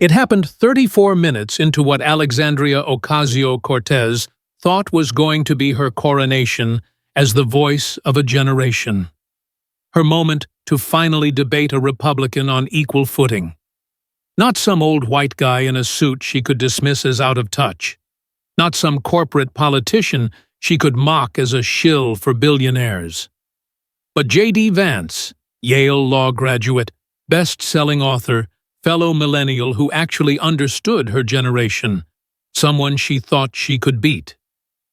It happened 34 minutes into what Alexandria Ocasio-Cortez thought was going to be her coronation as the voice of a generation. Her moment to finally debate a Republican on equal footing. Not some old white guy in a suit she could dismiss as out of touch. Not some corporate politician she could mock as a shill for billionaires. But J.D. Vance, Yale law graduate, best-selling author, fellow millennial who actually understood her generation, someone she thought she could beat.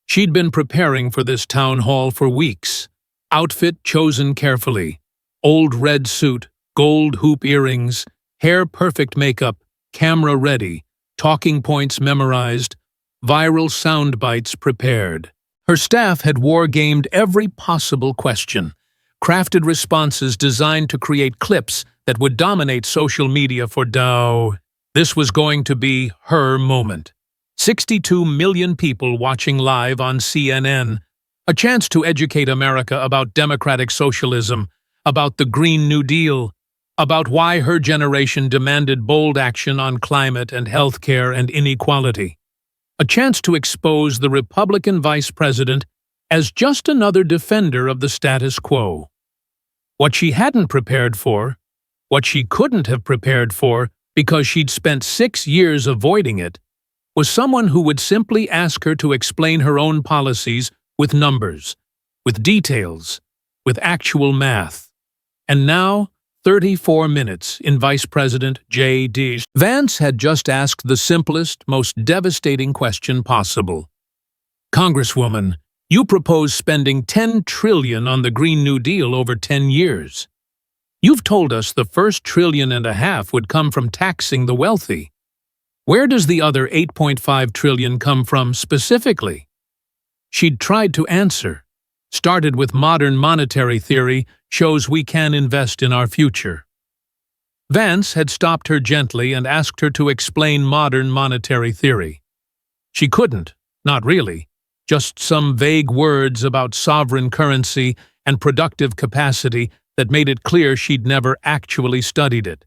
She'd been preparing for this town hall for weeks. Outfit chosen carefully. Old red suit, gold hoop earrings, hair-perfect makeup, camera ready, talking points memorized, viral sound bites prepared. Her staff had war-gamed every possible question, crafted responses designed to create clips that would dominate social media for Dow. This was going to be her moment. 62 million people watching live on CNN. A chance to educate America about democratic socialism, about the Green New Deal, about why her generation demanded bold action on climate and healthcare and inequality. A chance to expose the Republican vice president as just another defender of the status quo. What she hadn't prepared for, what she couldn't have prepared for because she'd spent 6 years avoiding it, was someone who would simply ask her to explain her own policies with numbers, with details, with actual math. And now, 34 minutes in Vice President J.D. Vance had just asked the simplest, most devastating question possible. Congresswoman, you propose spending $10 trillion on the Green New Deal over 10 years. You've told us the first $1.5 trillion would come from taxing the wealthy. Where does the other $8.5 trillion come from specifically? She'd tried to answer. Started with modern monetary theory, shows we can invest in our future. Vance had stopped her gently and asked her to explain modern monetary theory. She couldn't, not really, just some vague words about sovereign currency and productive capacity that made it clear she'd never actually studied it.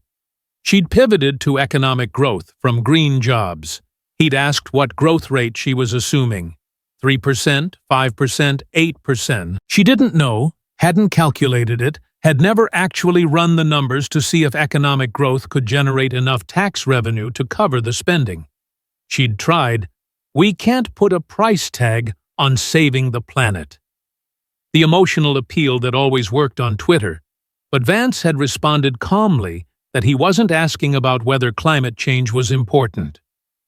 She'd pivoted to economic growth from green jobs. He'd asked what growth rate she was assuming. 3%, 5%, 8%. She didn't know, hadn't calculated it, had never actually run the numbers to see if economic growth could generate enough tax revenue to cover the spending. She'd tried. We can't put a price tag on saving the planet. The emotional appeal that always worked on Twitter, but Vance had responded calmly that he wasn't asking about whether climate change was important.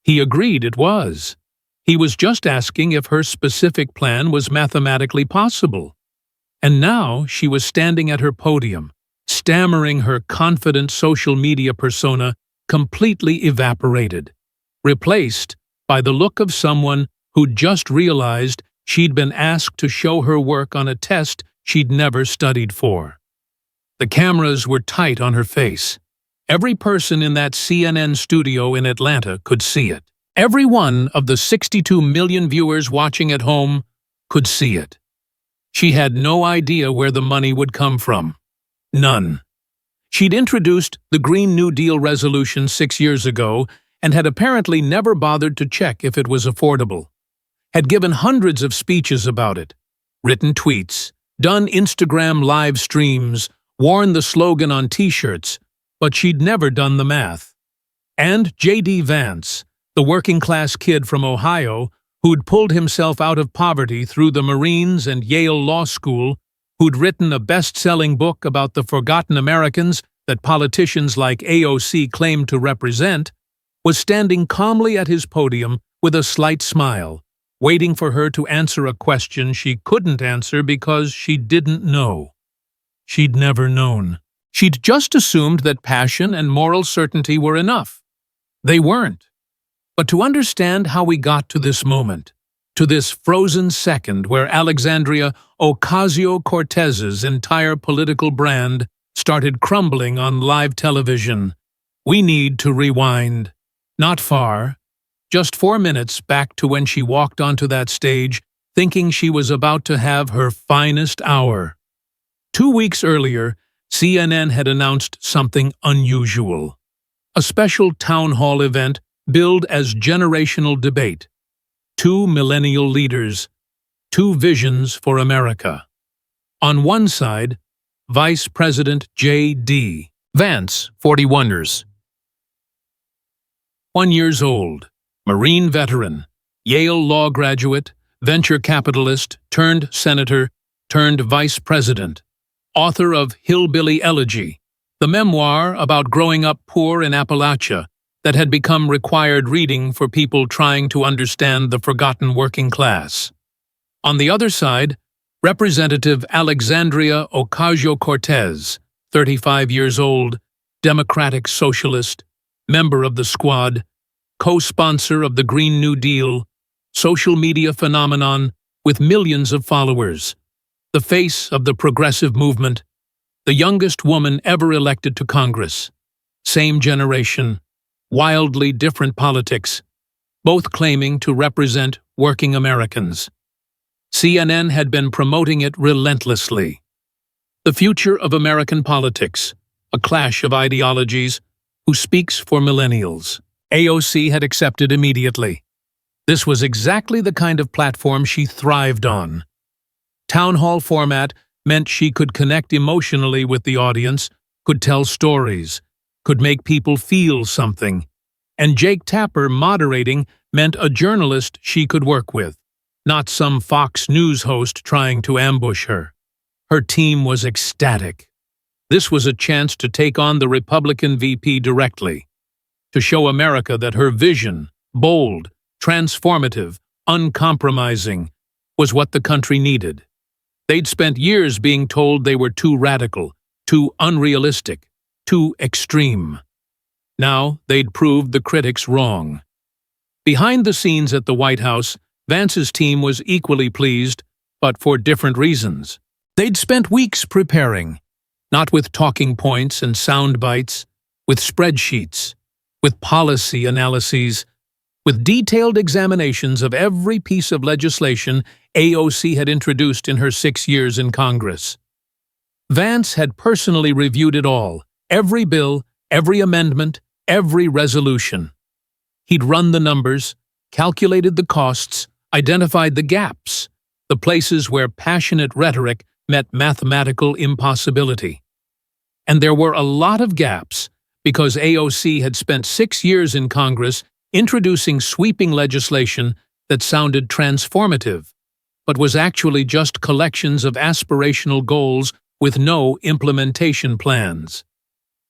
He agreed it was. He was just asking if her specific plan was mathematically possible. And now she was standing at her podium, stammering, her confident social media persona completely evaporated, replaced by the look of someone who'd just realized she'd been asked to show her work on a test she'd never studied for. The cameras were tight on her face. Every person in that CNN studio in Atlanta could see it. Every one of the 62 million viewers watching at home could see it. She had no idea where the money would come from. None. She'd introduced the Green New Deal resolution 6 years ago and had apparently never bothered to check if it was affordable. Had given hundreds of speeches about it, written tweets, done Instagram live streams, worn the slogan on t-shirts, but she'd never done the math. And J.D. Vance, the working-class kid from Ohio who'd pulled himself out of poverty through the Marines and Yale Law School, who'd written a best-selling book about the forgotten Americans that politicians like AOC claimed to represent, was standing calmly at his podium with a slight smile, waiting for her to answer a question she couldn't answer because she didn't know. She'd never known. She'd just assumed that passion and moral certainty were enough. They weren't. But to understand how we got to this moment, to this frozen second where Alexandria Ocasio-Cortez's entire political brand started crumbling on live television, we need to rewind. Not far, just 4 minutes back to when she walked onto that stage thinking she was about to have her finest hour. 2 weeks earlier, CNN had announced something unusual. A special town hall event billed as generational debate. Two millennial leaders, two visions for America. On one side, Vice President J.D. Vance, 41 years. 1 year old, Marine veteran, Yale law graduate, venture capitalist, turned senator, turned vice president, author of Hillbilly Elegy, the memoir about growing up poor in Appalachia that had become required reading for people trying to understand the forgotten working class. On the other side, Representative Alexandria Ocasio-Cortez, 35 years old, Democratic Socialist, member of the Squad, co-sponsor of the Green New Deal, social media phenomenon with millions of followers, the face of the progressive movement, the youngest woman ever elected to Congress, same generation, wildly different politics, both claiming to represent working Americans. CNN had been promoting it relentlessly. The future of American politics, a clash of ideologies, who speaks for millennials. AOC had accepted immediately. This was exactly the kind of platform she thrived on. Town hall format meant she could connect emotionally with the audience, could tell stories, could make people feel something. And Jake Tapper moderating meant a journalist she could work with, not some Fox News host trying to ambush her. Her team was ecstatic. This was a chance to take on the Republican VP directly, to show America that her vision, bold, transformative, uncompromising, was what the country needed. They'd spent years being told they were too radical, too unrealistic, too extreme. Now they'd proved the critics wrong. Behind the scenes at the White House, Vance's team was equally pleased, but for different reasons. They'd spent weeks preparing, not with talking points and sound bites, with spreadsheets, with policy analyses, with detailed examinations of every piece of legislation AOC had introduced in her 6 years in Congress. Vance had personally reviewed it all, every bill, every amendment, every resolution. He'd run the numbers, calculated the costs, identified the gaps, the places where passionate rhetoric met mathematical impossibility. And there were a lot of gaps because AOC had spent 6 years in Congress introducing sweeping legislation that sounded transformative, but was actually just collections of aspirational goals with no implementation plans.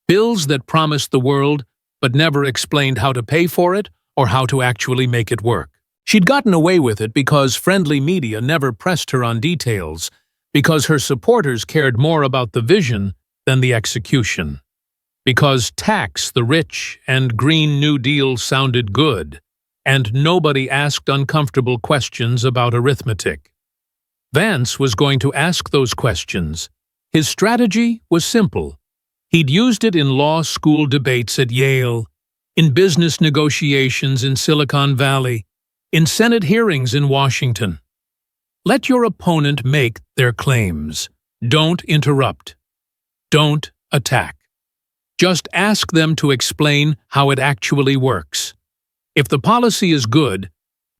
Bills that promised the world but never explained how to pay for it or how to actually make it work. She'd gotten away with it because friendly media never pressed her on details, because her supporters cared more about the vision than the execution, because tax the rich and Green New Deal sounded good, and nobody asked uncomfortable questions about arithmetic. Vance was going to ask those questions. His strategy was simple. He'd used it in law school debates at Yale, in business negotiations in Silicon Valley, in Senate hearings in Washington. Let your opponent make their claims. Don't interrupt. Don't attack. Just ask them to explain how it actually works. If the policy is good,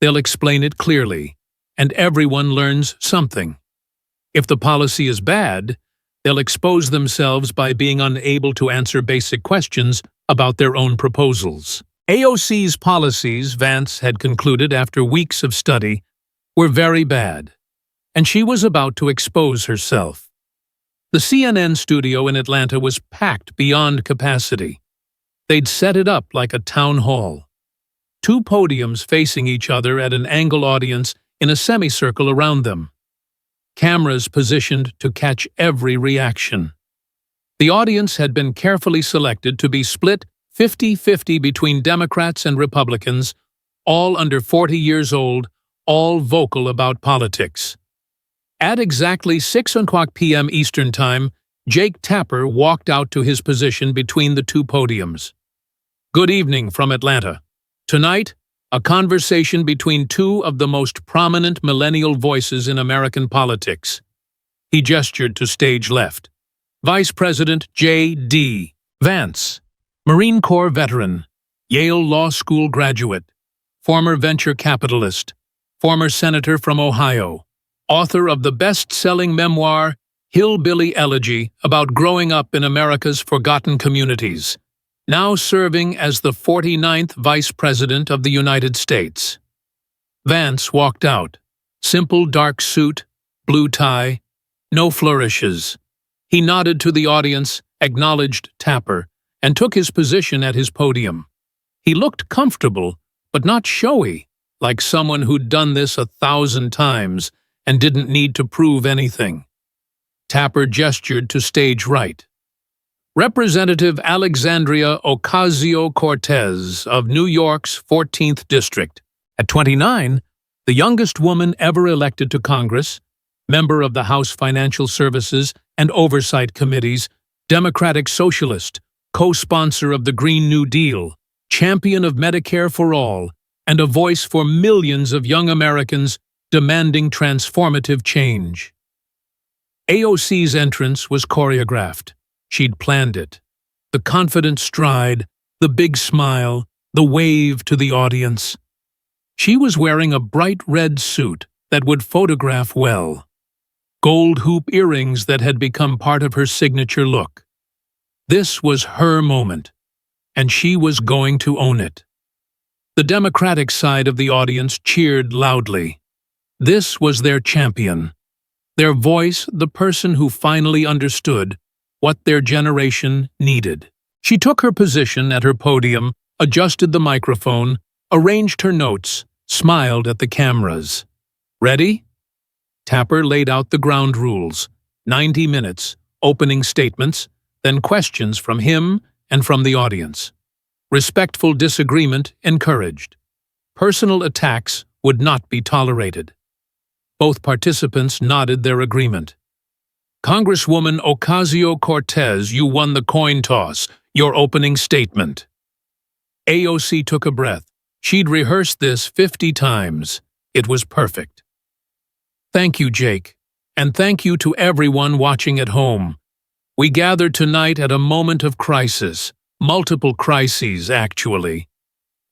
they'll explain it clearly, and everyone learns something. If the policy is bad, they'll expose themselves by being unable to answer basic questions about their own proposals. AOC's policies, Vance had concluded after weeks of study, were very bad, and she was about to expose herself. The CNN studio in Atlanta was packed beyond capacity. They'd set it up like a town hall. 2 podiums facing each other at an angle audience in a semicircle around them. Cameras positioned to catch every reaction. The audience had been carefully selected to be split 50-50 between Democrats and Republicans, all under 40 years old, all vocal about politics. At exactly 6:00 p.m. Eastern Time, Jake Tapper walked out to his position between the 2 podiums. Good evening from Atlanta. Tonight, a conversation between 2 of the most prominent millennial voices in American politics. He gestured to stage left. Vice President J.D. Vance, Marine Corps veteran, Yale Law School graduate, former venture capitalist, former senator from Ohio, author of the best-selling memoir Hillbilly Elegy about growing up in America's forgotten communities, now serving as the 49th Vice President of the United States. Vance walked out. Simple dark suit, blue tie, no flourishes. He nodded to the audience, acknowledged Tapper, and took his position at his podium. He looked comfortable, but not showy, like someone who'd done this 1,000 times and didn't need to prove anything. Tapper gestured to stage right. Representative Alexandria Ocasio-Cortez of New York's 14th District. At 29, the youngest woman ever elected to Congress, member of the House Financial Services and Oversight Committees, Democratic Socialist, co-sponsor of the Green New Deal, champion of Medicare for all, and a voice for millions of young Americans demanding transformative change. AOC's entrance was choreographed. She'd planned it. The confident stride, the big smile, the wave to the audience. She was wearing a bright red suit that would photograph well. Gold hoop earrings that had become part of her signature look. This was her moment, and she was going to own it. The Democratic side of the audience cheered loudly. This was their champion. Their voice, the person who finally understood what their generation needed. She took her position at her podium, adjusted the microphone, arranged her notes, smiled at the cameras. Ready? Tapper laid out the ground rules. 90 minutes, opening statements, then questions from him and from the audience. Respectful disagreement encouraged. Personal attacks would not be tolerated. Both participants nodded their agreement. Congresswoman Ocasio-Cortez, you won the coin toss. Your opening statement. AOC took a breath. She'd rehearsed this 50 times. It was perfect. Thank you, Jake. And thank you to everyone watching at home. We gathered tonight at a moment of crisis. Multiple crises, actually.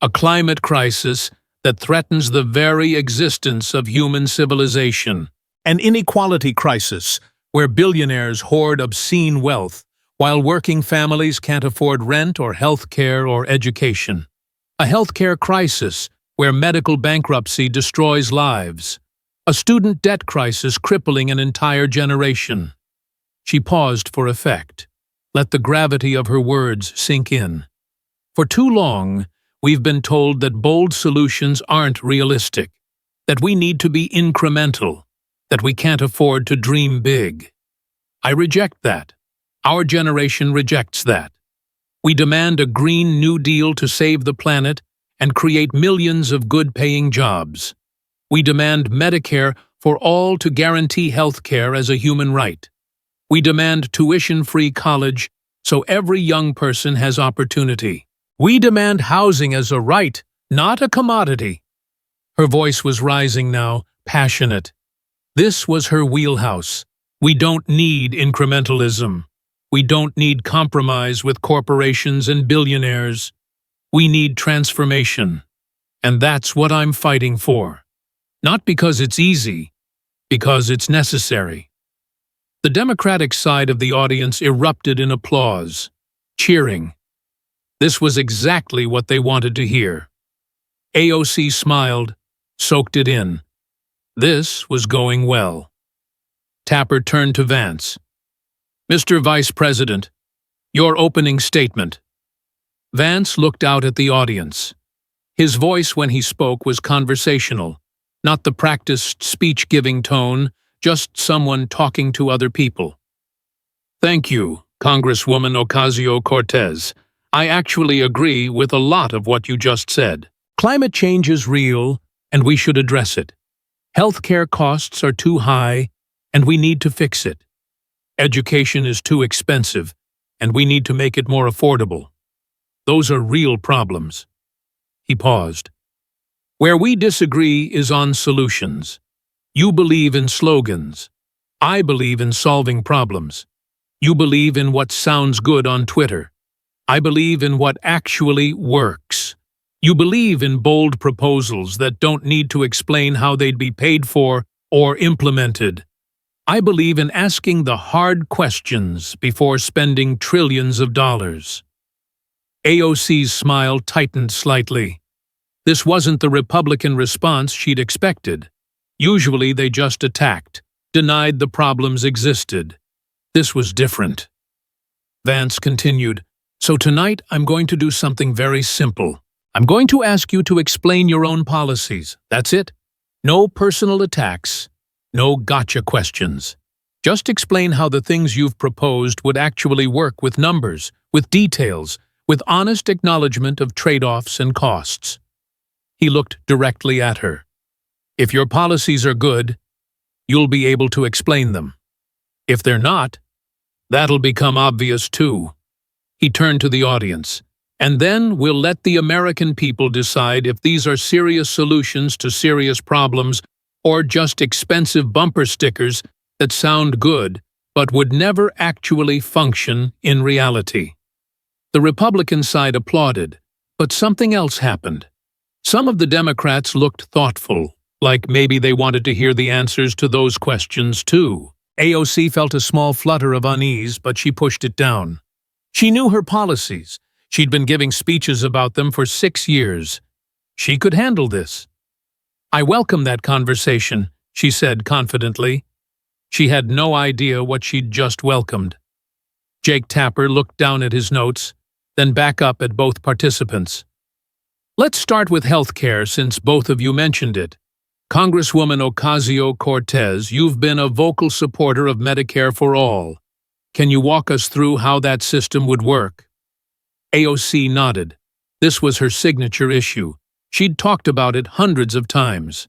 A climate crisis that threatens the very existence of human civilization. An inequality crisis where billionaires hoard obscene wealth while working families can't afford rent or health care or education. A healthcare crisis where medical bankruptcy destroys lives. A student debt crisis crippling an entire generation. She paused for effect. Let the gravity of her words sink in. For too long, we've been told that bold solutions aren't realistic, that we need to be incremental, that we can't afford to dream big. I reject that. Our generation rejects that. We demand a Green New Deal to save the planet and create millions of good-paying jobs. We demand Medicare for all to guarantee health care as a human right. We demand tuition-free college so every young person has opportunity. We demand housing as a right, not a commodity. Her voice was rising now, passionate. This was her wheelhouse. We don't need incrementalism. We don't need compromise with corporations and billionaires. We need transformation. And that's what I'm fighting for. Not because it's easy, because it's necessary. The Democratic side of the audience erupted in applause, cheering. This was exactly what they wanted to hear. AOC smiled, soaked it in. This was going well. Tapper turned to Vance. Mr. Vice President, your opening statement. Vance looked out at the audience. His voice when he spoke was conversational, not the practiced speech-giving tone, just someone talking to other people. Thank you, Congresswoman Ocasio-Cortez. I actually agree with a lot of what you just said. Climate change is real, and we should address it. Healthcare costs are too high, and we need to fix it. Education is too expensive, and we need to make it more affordable. Those are real problems. He paused. Where we disagree is on solutions. You believe in slogans. I believe in solving problems. You believe in what sounds good on Twitter. I believe in what actually works. You believe in bold proposals that don't need to explain how they'd be paid for or implemented. I believe in asking the hard questions before spending trillions of dollars. AOC's smile tightened slightly. This wasn't the Republican response she'd expected. Usually they just attacked, denied the problems existed. This was different. Vance continued, "So tonight I'm going to do something very simple. I'm going to ask you to explain your own policies. That's it. No personal attacks. No gotcha questions. Just explain how the things you've proposed would actually work with numbers, with details, with honest acknowledgement of trade-offs and costs." He looked directly at her. "If your policies are good, you'll be able to explain them. If they're not, that'll become obvious too." He turned to the audience. "And then we'll let the American people decide if these are serious solutions to serious problems or just expensive bumper stickers that sound good but would never actually function in reality." The Republican side applauded, but something else happened. Some of the Democrats looked thoughtful, like maybe they wanted to hear the answers to those questions too. AOC felt a small flutter of unease, but she pushed it down. She knew her policies. She'd been giving speeches about them for 6 years. She could handle this. "I welcome that conversation," she said confidently. She had no idea what she'd just welcomed. Jake Tapper looked down at his notes, then back up at both participants. "Let's start with healthcare since both of you mentioned it. Congresswoman Ocasio-Cortez, you've been a vocal supporter of Medicare for All. Can you walk us through how that system would work?" AOC nodded. This was her signature issue. She'd talked about it hundreds of times.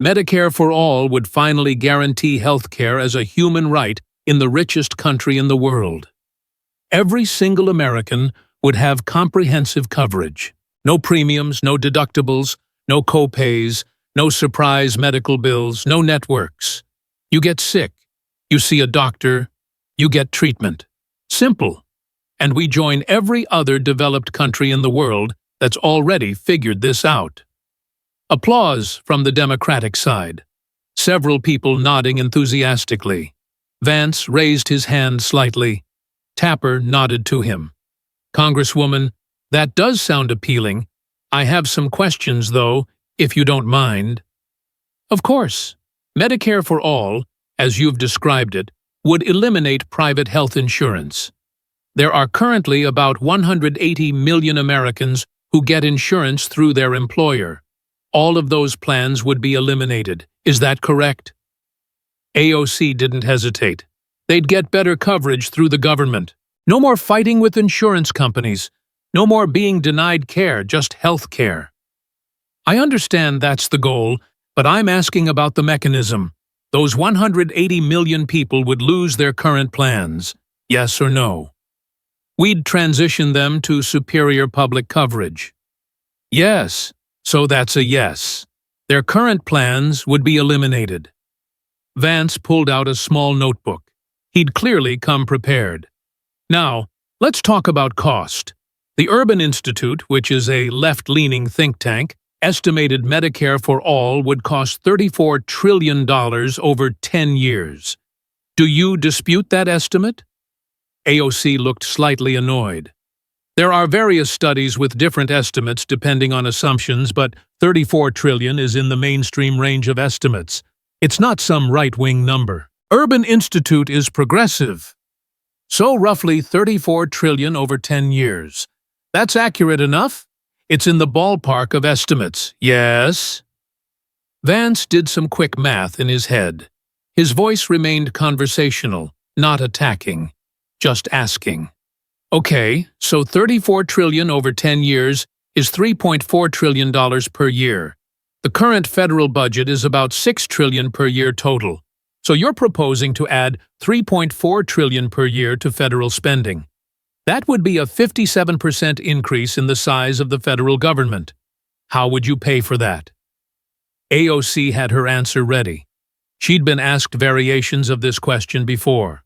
Medicare for All would finally guarantee health care as a human right in the richest country in the world. Every single American would have comprehensive coverage. No premiums, no deductibles, no co-pays, no surprise medical bills, no networks. You get sick, you see a doctor, you get treatment. Simple. And we join every other developed country in the world that's already figured this out. Applause from the Democratic side. Several people nodding enthusiastically. Vance raised his hand slightly. Tapper nodded to him. "Congresswoman, that does sound appealing. I have some questions, though, if you don't mind." "Of course. Medicare for All, as you've described it, would eliminate private health insurance. There are currently about 180 million Americans who get insurance through their employer. All of those plans would be eliminated. Is that correct?" AOC didn't hesitate. They'd get better coverage through the government. No more fighting with insurance companies. No more being denied care, just health care. "I understand that's the goal, but I'm asking about the mechanism. Those 180 million people would lose their current plans. Yes or no?" "We'd transition them to superior public coverage." "Yes, so that's a yes. Their current plans would be eliminated." Vance pulled out a small notebook. He'd clearly come prepared. "Now, let's talk about cost. The Urban Institute, which is a left-leaning think tank, estimated Medicare for All would cost $34 trillion over 10 years. Do you dispute that estimate?" AOC looked slightly annoyed. "There are various studies with different estimates depending on assumptions, but 34 trillion is in the mainstream range of estimates. It's not some right-wing number. Urban Institute is progressive. So roughly 34 trillion over 10 years. That's accurate enough? It's in the ballpark of estimates, yes?" Vance did some quick math in his head. His voice remained conversational, not attacking, just asking. "Okay, so 34 trillion over 10 years is $3.4 trillion per year. The current federal budget is about 6 trillion per year total. So you're proposing to add 3.4 trillion per year to federal spending. That would be a 57% increase in the size of the federal government. How would you pay for that?" AOC had her answer ready. She'd been asked variations of this question before.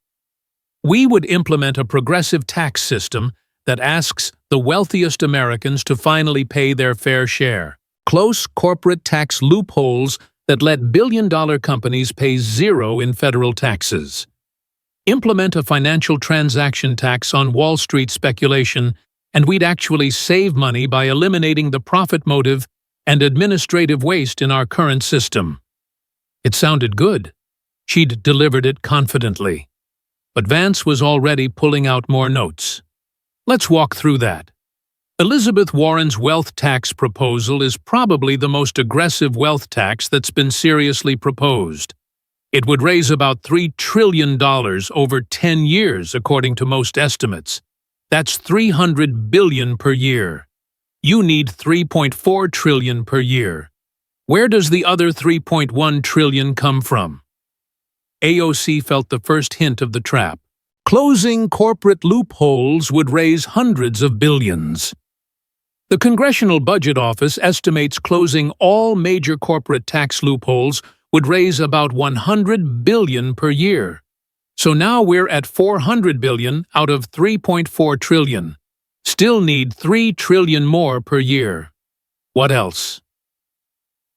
"We would implement a progressive tax system that asks the wealthiest Americans to finally pay their fair share. Close corporate tax loopholes that let billion-dollar companies pay zero in federal taxes. Implement a financial transaction tax on Wall Street speculation, and we'd actually save money by eliminating the profit motive and administrative waste in our current system. It sounded good. She'd delivered it confidently. But Vance was already pulling out more notes. Let's walk through that. Elizabeth Warren's wealth tax proposal is probably the most aggressive wealth tax that's been seriously proposed. It would raise about $3 trillion over 10 years, according to most estimates. That's $300 billion per year. You need $3.4 trillion per year. Where does the other $3.1 trillion come from? AOC felt the first hint of the trap. Closing corporate loopholes would raise hundreds of billions. The Congressional Budget Office estimates closing all major corporate tax loopholes would raise about $100 billion per year. So now we're at $400 billion out of $3.4 trillion. Still need $3 trillion more per year. What else?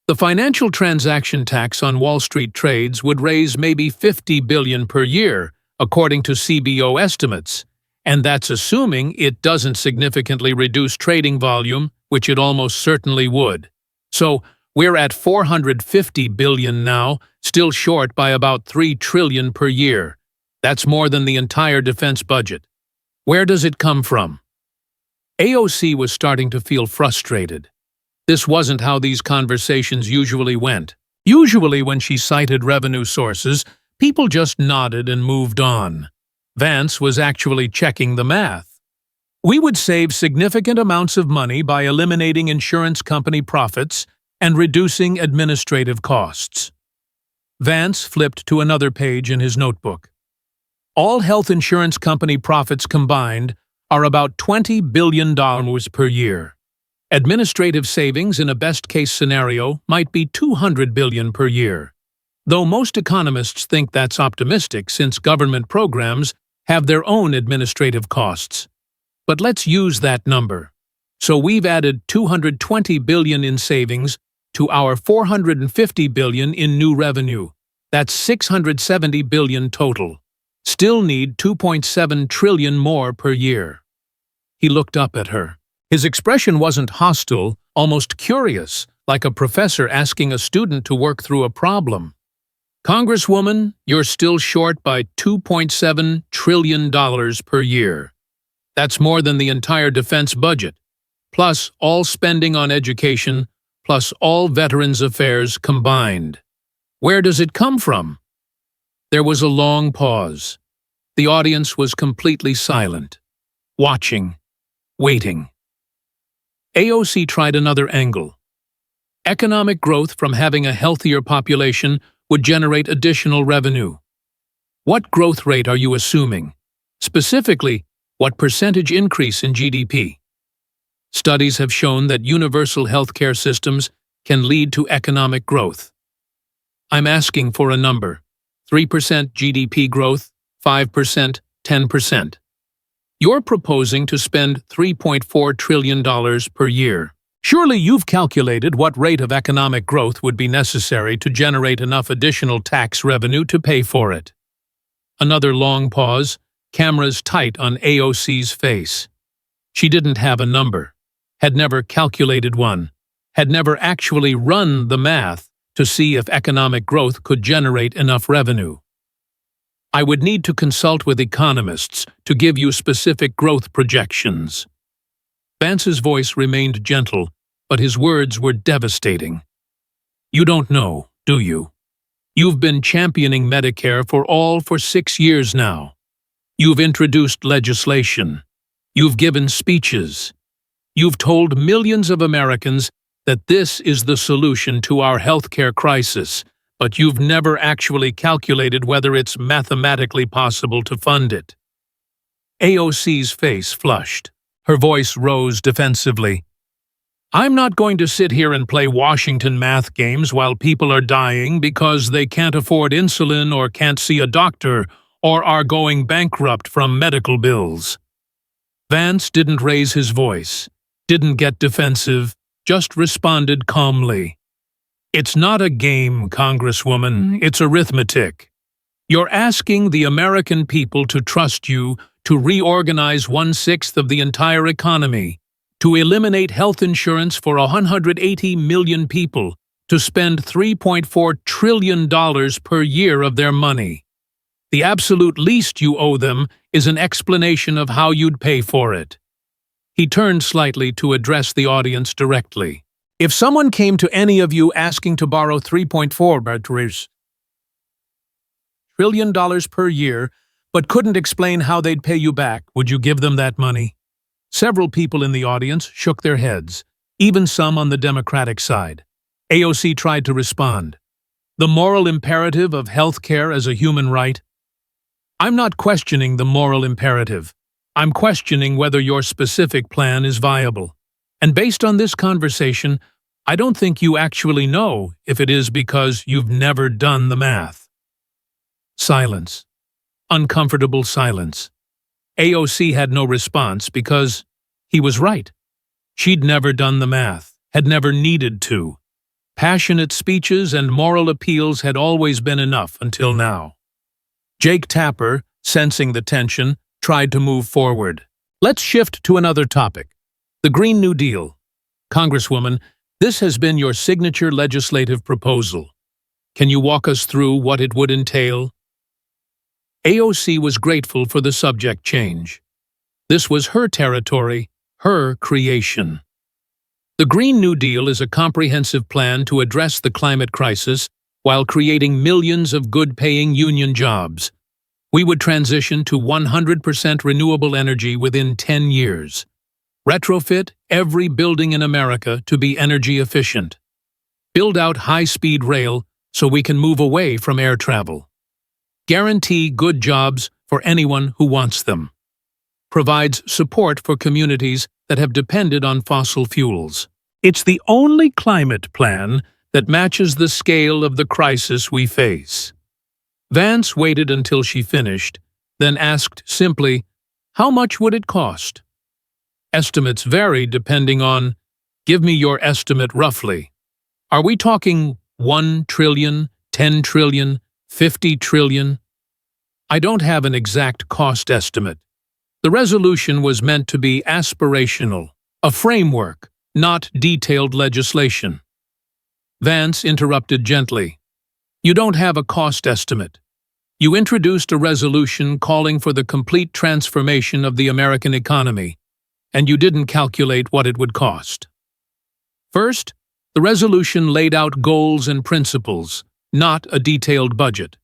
The financial transaction tax on Wall Street trades would raise maybe $50 billion per year, according to CBO estimates. And that's assuming it doesn't significantly reduce trading volume, which it almost certainly would. So we're at $450 billion now, still short by about $3 trillion per year. That's more than the entire defense budget. Where does it come from? AOC was starting to feel frustrated. This wasn't how these conversations usually went. Usually when she cited revenue sources, people just nodded and moved on. Vance was actually checking the math. We would save significant amounts of money by eliminating insurance company profits and reducing administrative costs. Vance flipped to another page in his notebook. All health insurance company profits combined are about $20 billion per year. Administrative savings in a best-case scenario might be $200 billion per year. Though most economists think that's optimistic since government programs have their own administrative costs. But let's use that number. So we've added $220 billion in savings to our $450 billion in new revenue. That's $670 billion total. Still need $2.7 trillion more per year. He looked up at her. His expression wasn't hostile, almost curious, like a professor asking a student to work through a problem. Congresswoman, you're still short by $2.7 trillion per year. That's more than the entire defense budget, plus all spending on education, plus all Veterans Affairs combined. Where does it come from? There was a long pause. The audience was completely silent, watching, waiting. AOC tried another angle. Economic growth from having a healthier population would generate additional revenue. What growth rate are you assuming? Specifically, what percentage increase in GDP? Studies have shown that universal healthcare systems can lead to economic growth. I'm asking for a number. 3% GDP growth, 5%, 10%. You're proposing to spend $3.4 trillion per year. Surely you've calculated what rate of economic growth would be necessary to generate enough additional tax revenue to pay for it. Another long pause, cameras tight on AOC's face. She didn't have a number, had never calculated one, had never actually run the math to see if economic growth could generate enough revenue. I would need to consult with economists to give you specific growth projections. Vance's voice remained gentle, but his words were devastating. You don't know, do you? You've been championing Medicare for 6 years now. You've introduced legislation. You've given speeches. You've told millions of Americans that this is the solution to our healthcare crisis, but you've never actually calculated whether it's mathematically possible to fund it. AOC's face flushed. Her voice rose defensively. I'm not going to sit here and play Washington math games while people are dying because they can't afford insulin or can't see a doctor or are going bankrupt from medical bills. Vance didn't raise his voice, didn't get defensive, just responded calmly. It's not a game, Congresswoman, it's arithmetic. You're asking the American people to trust you to reorganize 1/6 of the entire economy, to eliminate health insurance for 180 million people, to spend $3.4 trillion per year of their money. The absolute least you owe them is an explanation of how you'd pay for it. He turned slightly to address the audience directly. If someone came to any of you asking to borrow $3.4 trillion per year, but couldn't explain how they'd pay you back, would you give them that money? Several people in the audience shook their heads, even some on the Democratic side. AOC tried to respond. The moral imperative of health care as a human right? I'm not questioning the moral imperative. I'm questioning whether your specific plan is viable. And based on this conversation, I don't think you actually know if it is because you've never done the math. Silence. Uncomfortable silence. AOC had no response because he was right. She'd never done the math, had never needed to. Passionate speeches and moral appeals had always been enough until now. Jake Tapper, sensing the tension, tried to move forward. Let's shift to another topic. The Green New Deal. Congresswoman, this has been your signature legislative proposal. Can you walk us through what it would entail? AOC was grateful for the subject change. This was her territory, her creation. The Green New Deal is a comprehensive plan to address the climate crisis while creating millions of good-paying union jobs. We would transition to 100% renewable energy within 10 years. Retrofit every building in America to be energy efficient. Build out high-speed rail so we can move away from air travel. Guarantee good jobs for anyone who wants them. Provides support for communities that have depended on fossil fuels. It's the only climate plan that matches the scale of the crisis we face. Vance waited until she finished, then asked simply, how much would it cost? Estimates vary depending on, give me your estimate roughly. Are we talking 1 trillion, 10 trillion, 50 trillion? I don't have an exact cost estimate. The resolution was meant to be aspirational, a framework, not detailed legislation. Vance interrupted gently. You don't have a cost estimate. You introduced a resolution calling for the complete transformation of the American economy, and you didn't calculate what it would cost. First, the resolution laid out goals and principles, not a detailed budget.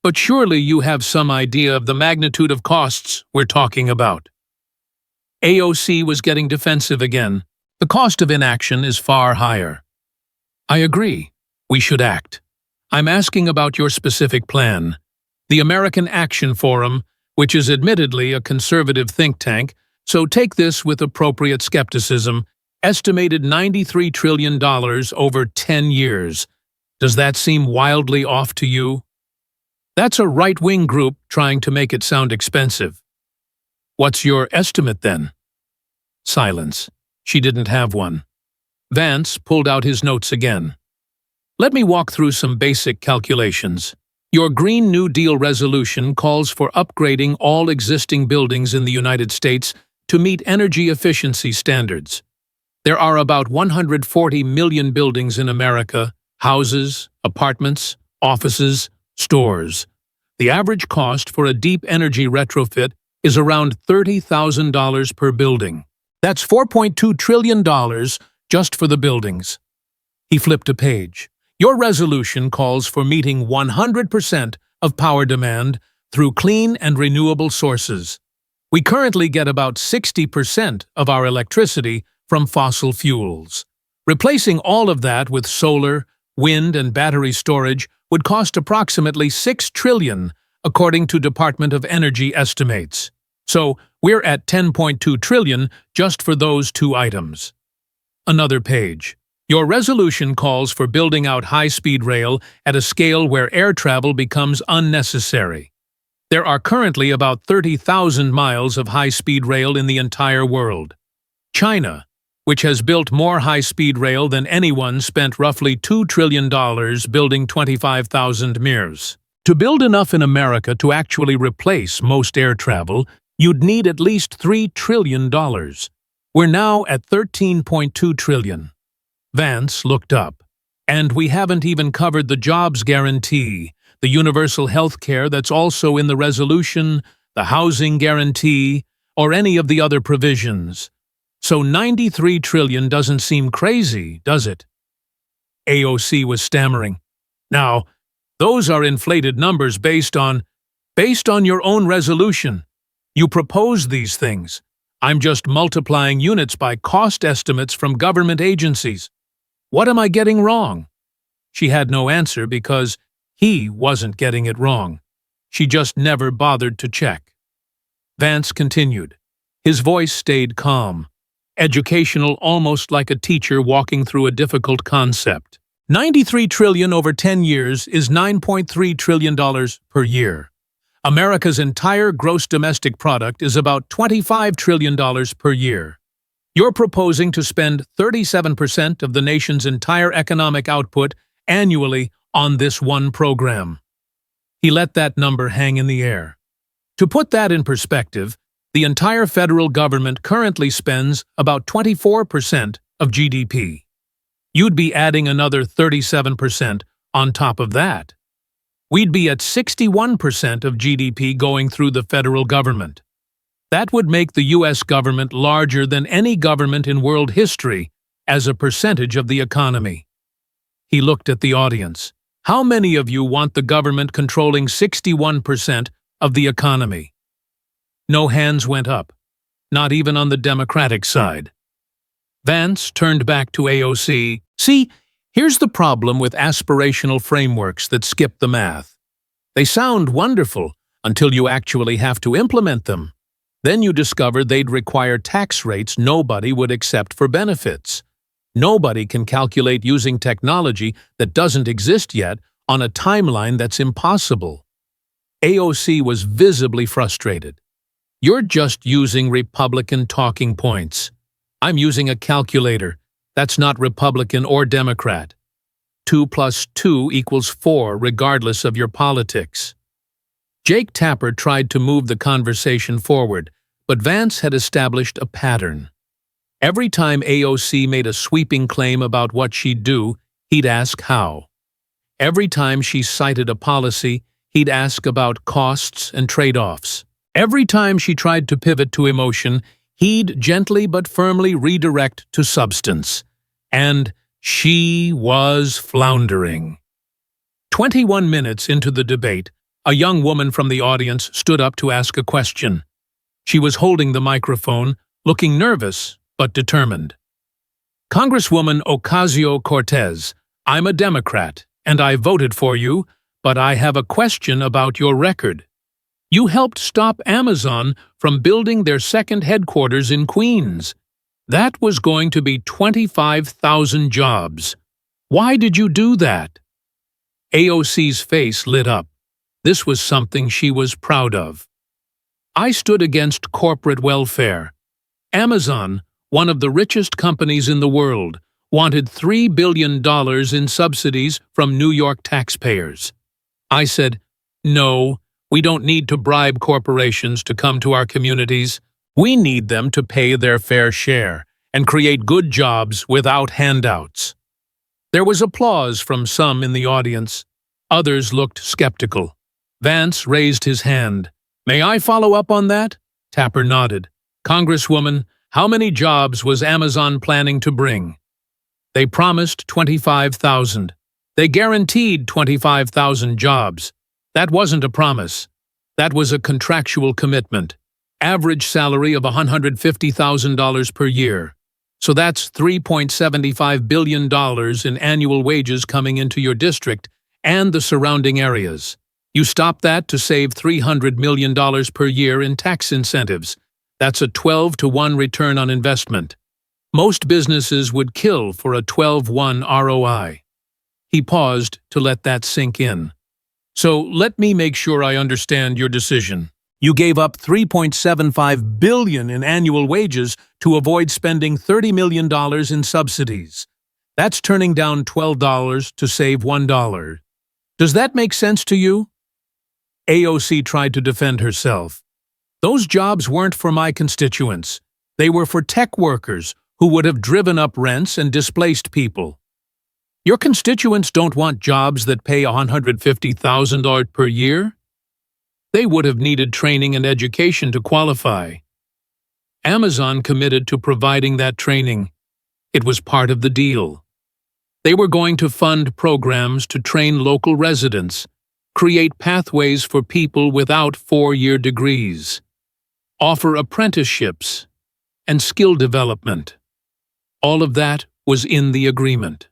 But surely you have some idea of the magnitude of costs we're talking about. AOC was getting defensive again. The cost of inaction is far higher. I agree. We should act. I'm asking about your specific plan. The American Action Forum, which is admittedly a conservative think tank, so take this with appropriate skepticism, estimated $93 trillion over 10 years. Does that seem wildly off to you? That's a right-wing group trying to make it sound expensive. What's your estimate then? Silence. She didn't have one. Vance pulled out his notes again. Let me walk through some basic calculations. Your Green New Deal resolution calls for upgrading all existing buildings in the United States to meet energy efficiency standards. There are about 140 million buildings in America, houses, apartments, offices, stores. The average cost for a deep energy retrofit is around $30,000 per building. That's $4.2 trillion just for the buildings. He flipped a page. Your resolution calls for meeting 100% of power demand through clean and renewable sources. We currently get about 60% of our electricity from fossil fuels. Replacing all of that with solar, wind, and battery storage would cost approximately $6 trillion, according to Department of Energy estimates. So we're at $10.2 trillion just for those two items. Another page. Your resolution calls for building out high-speed rail at a scale where air travel becomes unnecessary. There are currently about 30,000 miles of high-speed rail in the entire world. China, which has built more high-speed rail than anyone, spent roughly $2 trillion building 25,000 mirs. To build enough in America to actually replace most air travel, you'd need at least $3 trillion. We're now at $13.2 trillion. Vance looked up. And we haven't even covered the jobs guarantee, the universal health care that's also in the resolution, the housing guarantee, or any of the other provisions. So $93 trillion doesn't seem crazy, does it? AOC was stammering. Now, those are inflated numbers based on your own resolution. You proposed these things. I'm just multiplying units by cost estimates from government agencies. What am I getting wrong? She had no answer because he wasn't getting it wrong. She just never bothered to check. Vance continued. His voice stayed calm, educational, almost like a teacher walking through a difficult concept. $93 trillion over 10 years is $9.3 trillion per year. America's entire gross domestic product is about $25 trillion per year. You're proposing to spend 37% of the nation's entire economic output annually on this one program. He let that number hang in the air. To put that in perspective, the entire federal government currently spends about 24% of GDP. You'd be adding another 37% on top of that. We'd be at 61% of GDP going through the federal government. That would make the U.S. government larger than any government in world history as a percentage of the economy. He looked at the audience. How many of you want the government controlling 61% of the economy? No hands went up, not even on the Democratic side. Vance turned back to AOC. See, here's the problem with aspirational frameworks that skip the math. They sound wonderful until you actually have to implement them. Then you discover they'd require tax rates nobody would accept for benefits. Nobody can calculate using technology that doesn't exist yet on a timeline that's impossible. AOC was visibly frustrated. You're just using Republican talking points. I'm using a calculator. That's not Republican or Democrat. 2 + 2 = 4 regardless of your politics. Jake Tapper tried to move the conversation forward, but Vance had established a pattern. Every time AOC made a sweeping claim about what she'd do, he'd ask how. Every time she cited a policy, he'd ask about costs and trade-offs. Every time she tried to pivot to emotion, he'd gently but firmly redirect to substance. And she was floundering. 21 minutes into the debate, a young woman from the audience stood up to ask a question. She was holding the microphone, looking nervous but determined. Congresswoman Ocasio-Cortez, I'm a Democrat, and I voted for you, but I have a question about your record. You helped stop Amazon from building their second headquarters in Queens. That was going to be 25,000 jobs. Why did you do that? AOC's face lit up. This was something she was proud of. I stood against corporate welfare. Amazon, one of the richest companies in the world, wanted $3 billion in subsidies from New York taxpayers. I said, no, we don't need to bribe corporations to come to our communities. We need them to pay their fair share and create good jobs without handouts. There was applause from some in the audience. Others looked skeptical. Vance raised his hand. May I follow up on that? Tapper nodded. Congresswoman, how many jobs was Amazon planning to bring? They promised 25,000. They guaranteed 25,000 jobs. That wasn't a promise. That was a contractual commitment. Average salary of $150,000 per year. So that's $3.75 billion in annual wages coming into your district and the surrounding areas. You stop that to save $300 million per year in tax incentives. That's a 12-to-1 return on investment. Most businesses would kill for a 12-1 ROI. He paused to let that sink in. So let me make sure I understand your decision. You gave up $3.75 billion in annual wages to avoid spending $30 million in subsidies. That's turning down $12 to save $1. Does that make sense to you? AOC tried to defend herself. Those jobs weren't for my constituents. They were for tech workers who would have driven up rents and displaced people. Your constituents don't want jobs that pay $150,000 per year? They would have needed training and education to qualify. Amazon committed to providing that training. It was part of the deal. They were going to fund programs to train local residents, create pathways for people without four-year degrees, offer apprenticeships, and skill development. All of that was in the agreement.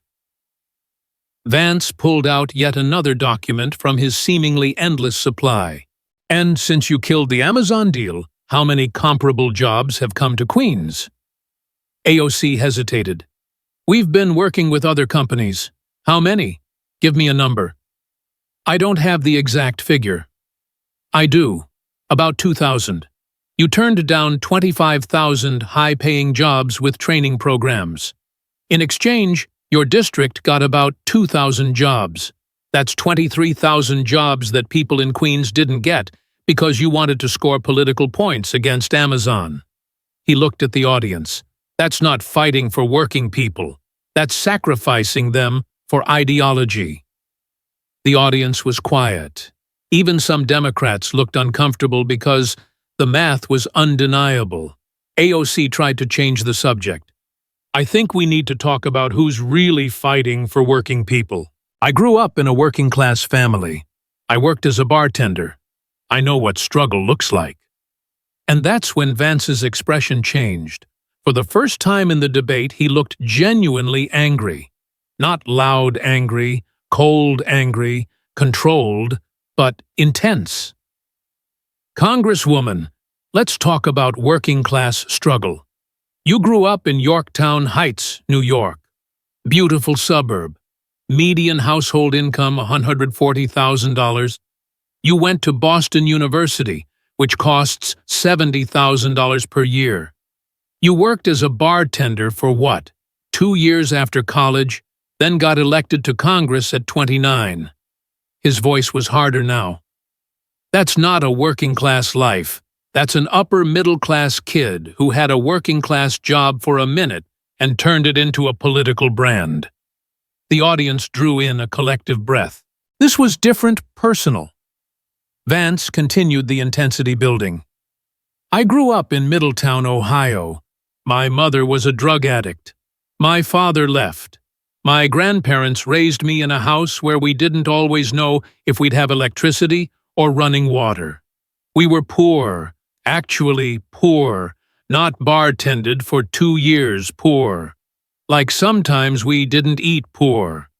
Vance pulled out yet another document from his seemingly endless supply. And since you killed the Amazon deal, how many comparable jobs have come to Queens? AOC hesitated. We've been working with other companies. How many? Give me a number. I don't have the exact figure. I do. About 2,000. You turned down 25,000 high-paying jobs with training programs. In exchange, your district got about 2,000 jobs. That's 23,000 jobs that people in Queens didn't get because you wanted to score political points against Amazon. He looked at the audience. That's not fighting for working people. That's sacrificing them for ideology. The audience was quiet. Even some Democrats looked uncomfortable because the math was undeniable. AOC tried to change the subject. I think we need to talk about who's really fighting for working people. I grew up in a working-class family. I worked as a bartender. I know what struggle looks like. And that's when Vance's expression changed. For the first time in the debate, he looked genuinely angry. Not loud angry, cold angry, controlled, but intense. Congresswoman, let's talk about working-class struggle. You grew up in Yorktown Heights, New York. Beautiful suburb. Median household income $140,000. You went to Boston University, which costs $70,000 per year. You worked as a bartender for what? 2 years after college, then got elected to Congress at 29. His voice was harder now. That's not a working-class life. That's an upper-middle-class kid who had a working-class job for a minute and turned it into a political brand. The audience drew in a collective breath. This was different, personal. Vance continued the intensity building. I grew up in Middletown, Ohio. My mother was a drug addict. My father left. My grandparents raised me in a house where we didn't always know if we'd have electricity or running water. We were poor, actually poor, not bartended for 2 years poor. Like sometimes we didn't eat poor.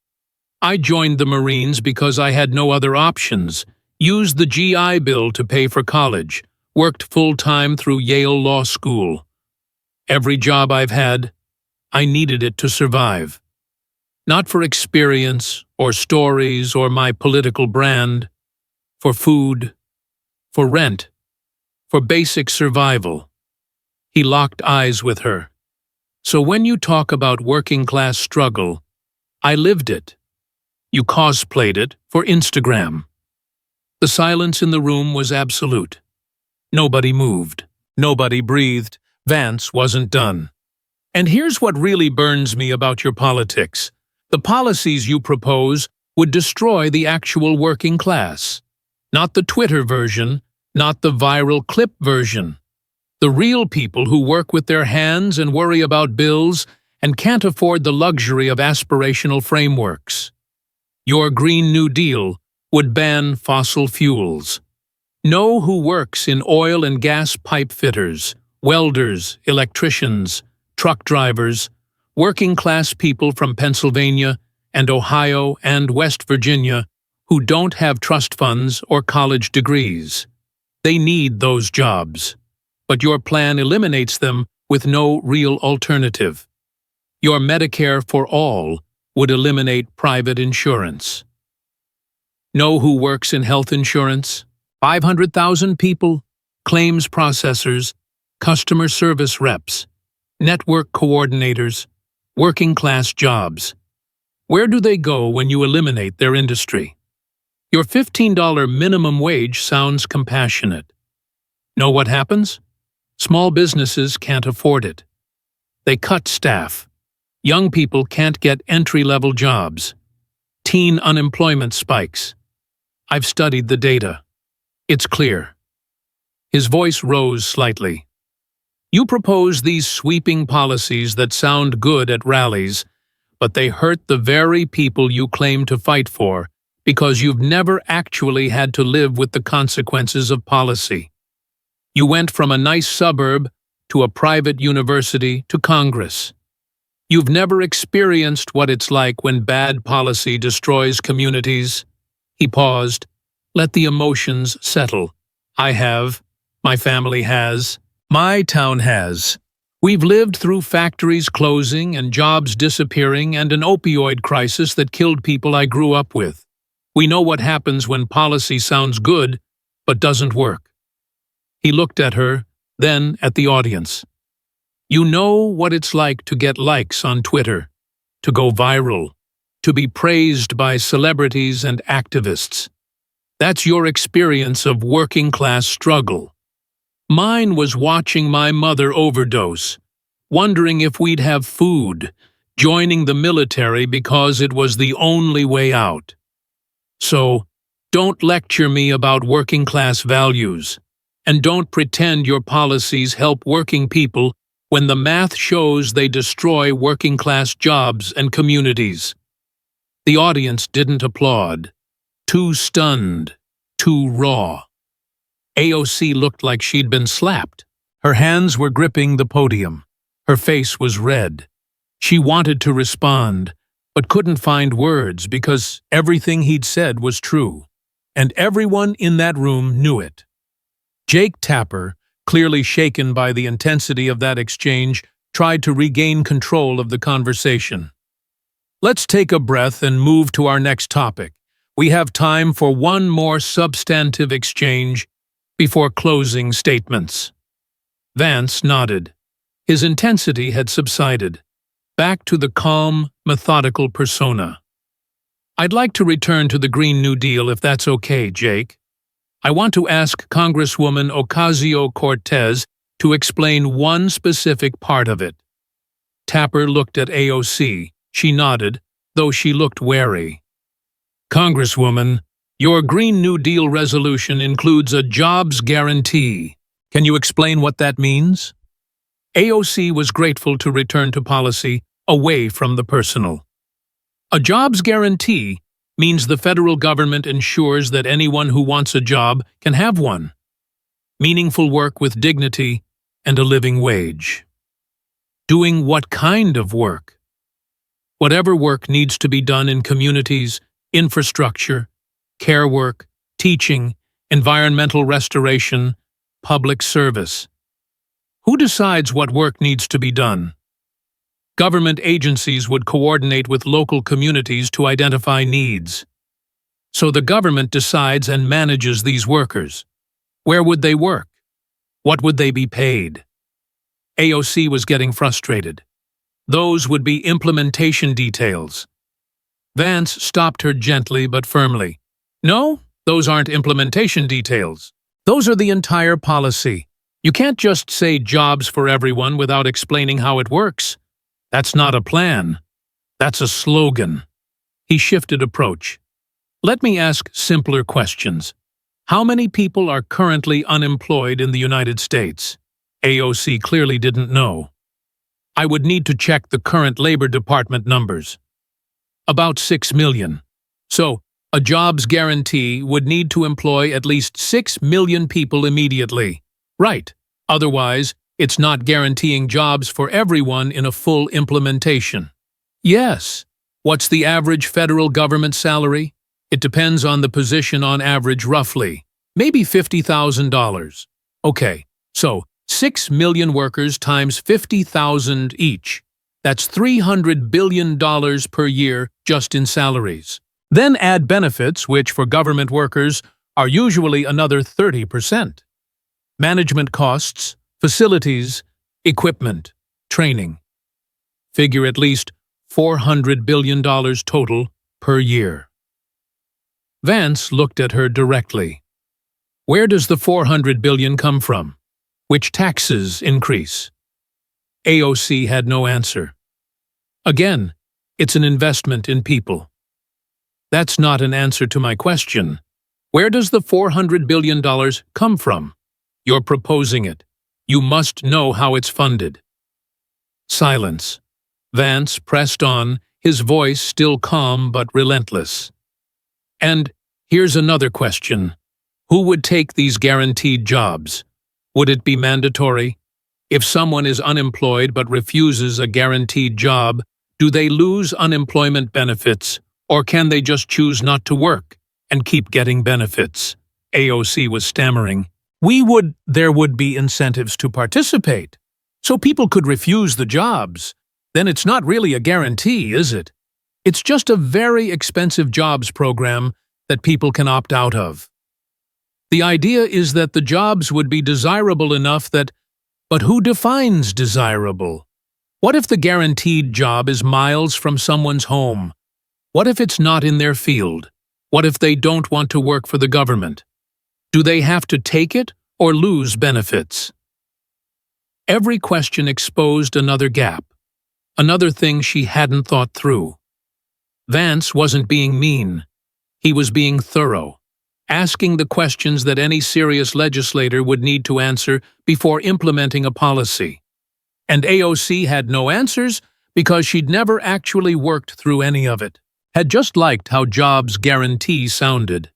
I joined the Marines because I had no other options, used the GI Bill to pay for college, worked full-time through Yale Law School. Every job I've had, I needed it to survive. Not for experience or stories or my political brand, for food, for rent, for basic survival. He locked eyes with her. So when you talk about working-class struggle, I lived it. You cosplayed it for Instagram. The silence in the room was absolute. Nobody moved. Nobody breathed. Vance wasn't done. And here's what really burns me about your politics. The policies you propose would destroy the actual working class. Not the Twitter version, not the viral clip version. The real people who work with their hands and worry about bills and can't afford the luxury of aspirational frameworks. Your Green New Deal would ban fossil fuels. Know who works in oil and gas pipe fitters, welders, electricians, truck drivers, working-class people from Pennsylvania and Ohio and West Virginia who don't have trust funds or college degrees. They need those jobs. But your plan eliminates them with no real alternative. Your Medicare for all would eliminate private insurance. Know who works in health insurance? 500,000 people, claims processors, customer service reps, network coordinators, working-class jobs. Where do they go when you eliminate their industry? Your $15 minimum wage sounds compassionate. Know what happens? Small businesses can't afford it. They cut staff. Young people can't get entry-level jobs. Teen unemployment spikes. I've studied the data. It's clear. His voice rose slightly. You propose these sweeping policies that sound good at rallies, but they hurt the very people you claim to fight for because you've never actually had to live with the consequences of policy. You went from a nice suburb to a private university to Congress. You've never experienced what it's like when bad policy destroys communities. He paused. Let the emotions settle. I have. My family has. My town has. We've lived through factories closing and jobs disappearing and an opioid crisis that killed people I grew up with. We know what happens when policy sounds good, but doesn't work. He looked at her, then at the audience. You know what it's like to get likes on Twitter, to go viral, to be praised by celebrities and activists. That's your experience of working-class struggle. Mine was watching my mother overdose, wondering if we'd have food, joining the military because it was the only way out. So, don't lecture me about working-class values, and don't pretend your policies help working people when the math shows they destroy working-class jobs and communities. The audience didn't applaud. Too stunned, too raw. AOC looked like she'd been slapped. Her hands were gripping the podium. Her face was red. She wanted to respond, but couldn't find words because everything he'd said was true, and everyone in that room knew it. Jake Tapper, clearly shaken by the intensity of that exchange, tried to regain control of the conversation. Let's take a breath and move to our next topic. We have time for one more substantive exchange before closing statements. Vance nodded. His intensity had subsided, back to the calm, methodical persona. I'd like to return to the Green New Deal if that's okay, Jake. I want to ask Congresswoman Ocasio-Cortez to explain one specific part of it. Tapper looked at AOC. She nodded, though she looked wary. Congresswoman, your Green New Deal resolution includes a jobs guarantee. Can you explain what that means? AOC was grateful to return to policy away from the personal. A jobs guarantee means the federal government ensures that anyone who wants a job can have one. Meaningful work with dignity and a living wage. Doing what kind of work? Whatever work needs to be done in communities, infrastructure, care work, teaching, environmental restoration, public service. Who decides what work needs to be done? Government agencies would coordinate with local communities to identify needs. So the government decides and manages these workers. Where would they work? What would they be paid? AOC was getting frustrated. Those would be implementation details. Vance stopped her gently but firmly. No, those aren't implementation details. Those are the entire policy. You can't just say jobs for everyone without explaining how it works. That's not a plan. That's a slogan. He shifted approach. Let me ask simpler questions. How many people are currently unemployed in the United States? AOC clearly didn't know. I would need to check the current Labor Department numbers. About 6 million. So, a jobs guarantee would need to employ at least 6 million people immediately. Right. Otherwise, it's not guaranteeing jobs for everyone in a full implementation. Yes. What's the average federal government salary? It depends on the position on average roughly. Maybe $50,000. Okay, so 6 million workers times 50,000 each. That's $300 billion per year just in salaries. Then add benefits, which for government workers are usually another 30%. Management costs, facilities, equipment, training. Figure at least $400 billion total per year. Vance looked at her directly. Where does the $400 billion come from? Which taxes increase? AOC had no answer. Again, it's an investment in people. That's not an answer to my question. Where does the $400 billion come from? You're proposing it. You must know how it's funded. Silence. Vance pressed on, his voice still calm but relentless. And here's another question. Who would take these guaranteed jobs? Would it be mandatory? If someone is unemployed but refuses a guaranteed job, do they lose unemployment benefits, or can they just choose not to work and keep getting benefits? AOC was stammering. There would be incentives to participate, so people could refuse the jobs. Then it's not really a guarantee, is it? It's just a very expensive jobs program that people can opt out of. The idea is that the jobs would be desirable enough that, but who defines desirable? What if the guaranteed job is miles from someone's home? What if it's not in their field? What if they don't want to work for the government? Do they have to take it or lose benefits? Every question exposed another gap, another thing she hadn't thought through. Vance wasn't being mean. He was being thorough, asking the questions that any serious legislator would need to answer before implementing a policy. And AOC had no answers because she'd never actually worked through any of it, had just liked how jobs guarantee sounded.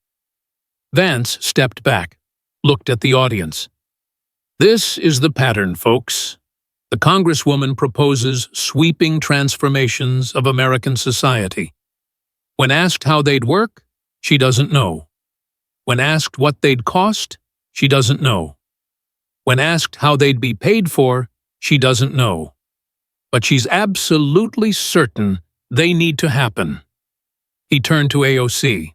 Vance stepped back, looked at the audience. This is the pattern, folks. The Congresswoman proposes sweeping transformations of American society. When asked how they'd work, she doesn't know. When asked what they'd cost, she doesn't know. When asked how they'd be paid for, she doesn't know. But she's absolutely certain they need to happen. He turned to AOC.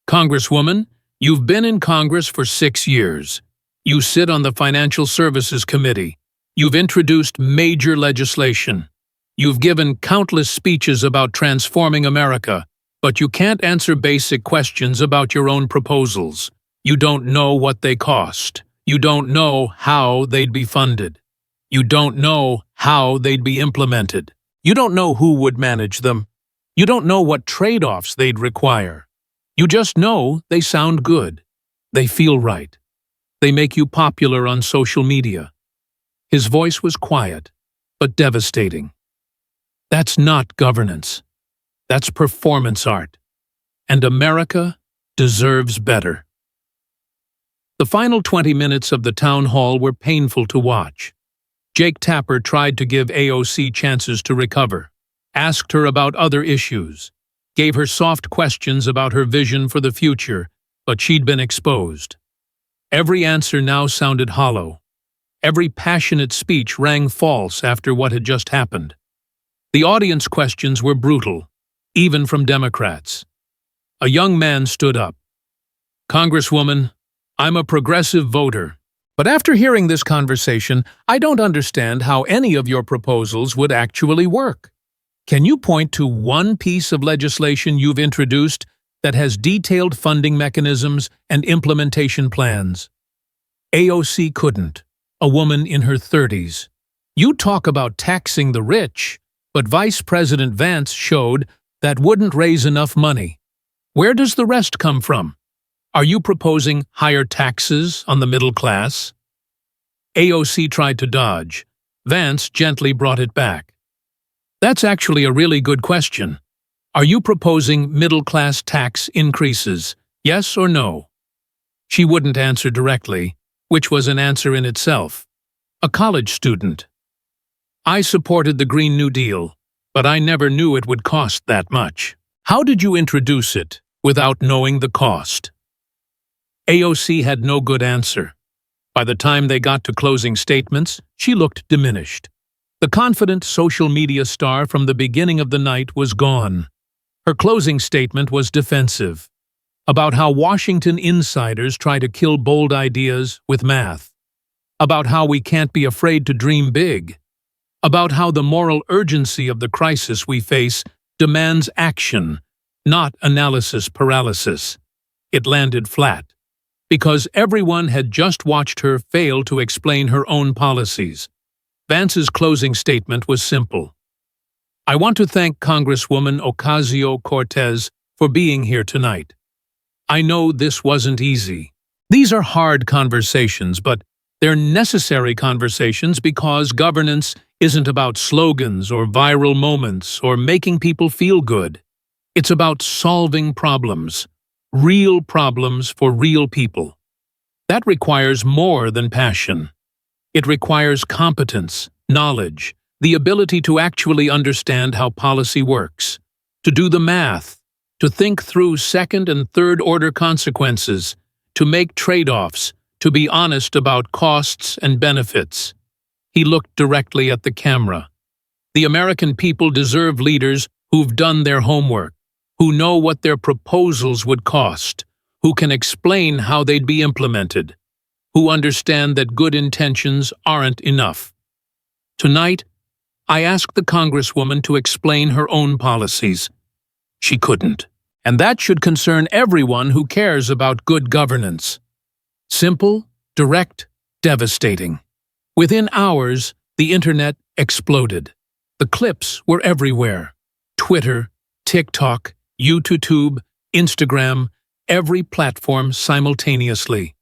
Congresswoman, you've been in Congress for 6 years. You sit on the Financial Services Committee. You've introduced major legislation. You've given countless speeches about transforming America, but you can't answer basic questions about your own proposals. You don't know what they cost. You don't know how they'd be funded. You don't know how they'd be implemented. You don't know who would manage them. You don't know what trade-offs they'd require. You just know they sound good. They feel right. They make you popular on social media. His voice was quiet, but devastating. That's not governance. That's performance art. And America deserves better. The final 20 minutes of the town hall were painful to watch. Jake Tapper tried to give AOC chances to recover, asked her about other issues, gave her soft questions about her vision for the future, but she'd been exposed. Every answer now sounded hollow. Every passionate speech rang false after what had just happened. The audience questions were brutal, even from Democrats. A young man stood up. Congresswoman, I'm a progressive voter, but after hearing this conversation, I don't understand how any of your proposals would actually work. Can you point to one piece of legislation you've introduced that has detailed funding mechanisms and implementation plans? AOC couldn't. A woman in her 30s. You talk about taxing the rich, but Vice President Vance showed that wouldn't raise enough money. Where does the rest come from? Are you proposing higher taxes on the middle class? AOC tried to dodge. Vance gently brought it back. That's actually a really good question. Are you proposing middle-class tax increases, yes or no? She wouldn't answer directly, which was an answer in itself. A college student. I supported the Green New Deal, but I never knew it would cost that much. How did you introduce it without knowing the cost? AOC had no good answer. By the time they got to closing statements, she looked diminished. The confident social media star from the beginning of the night was gone. Her closing statement was defensive, about how Washington insiders try to kill bold ideas with math, about how we can't be afraid to dream big, about how the moral urgency of the crisis we face demands action, not analysis paralysis. It landed flat, because everyone had just watched her fail to explain her own policies. Vance's closing statement was simple. I want to thank Congresswoman Ocasio-Cortez for being here tonight. I know this wasn't easy. These are hard conversations, but they're necessary conversations because governance isn't about slogans or viral moments or making people feel good. It's about solving problems, real problems for real people. That requires more than passion. It requires competence, knowledge, the ability to actually understand how policy works, to do the math, to think through second and third order consequences, to make trade-offs, to be honest about costs and benefits. He looked directly at the camera. The American people deserve leaders who've done their homework, who know what their proposals would cost, who can explain how they'd be implemented, who understand that good intentions aren't enough. Tonight, I asked the Congresswoman to explain her own policies. She couldn't, and that should concern everyone who cares about good governance. Simple, direct, devastating. Within hours, the internet exploded. The clips were everywhere. Twitter, TikTok, YouTube, Instagram, every platform simultaneously.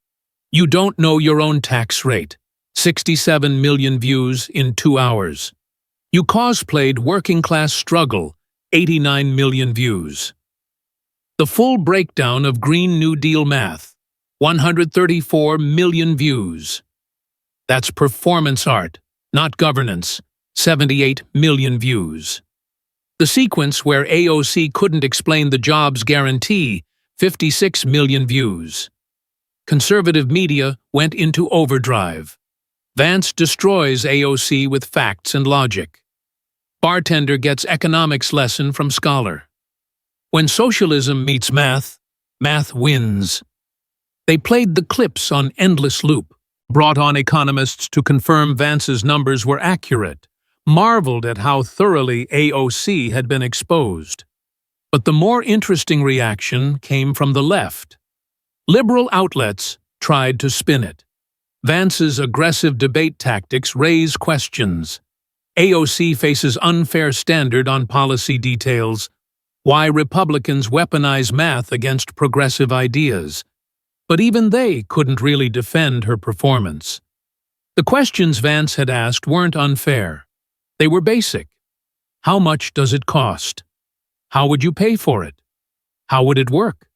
You don't know your own tax rate. 67 million views in 2 hours. You cosplayed working-class struggle. 89 million views. The full breakdown of Green New Deal math. 134 million views. That's performance art, not governance. 78 million views. The sequence where AOC couldn't explain the jobs guarantee. 56 million views. Conservative media went into overdrive. Vance destroys AOC with facts and logic. Bartender gets economics lesson from scholar. When socialism meets math, math wins. They played the clips on endless loop, brought on economists to confirm Vance's numbers were accurate, marveled at how thoroughly AOC had been exposed. But the more interesting reaction came from the left. Liberal outlets tried to spin it. Vance's aggressive debate tactics raise questions. AOC faces unfair standard on policy details. Why Republicans weaponize math against progressive ideas. But even they couldn't really defend her performance. The questions Vance had asked weren't unfair. They were basic. How much does it cost? How would you pay for it? How would it work?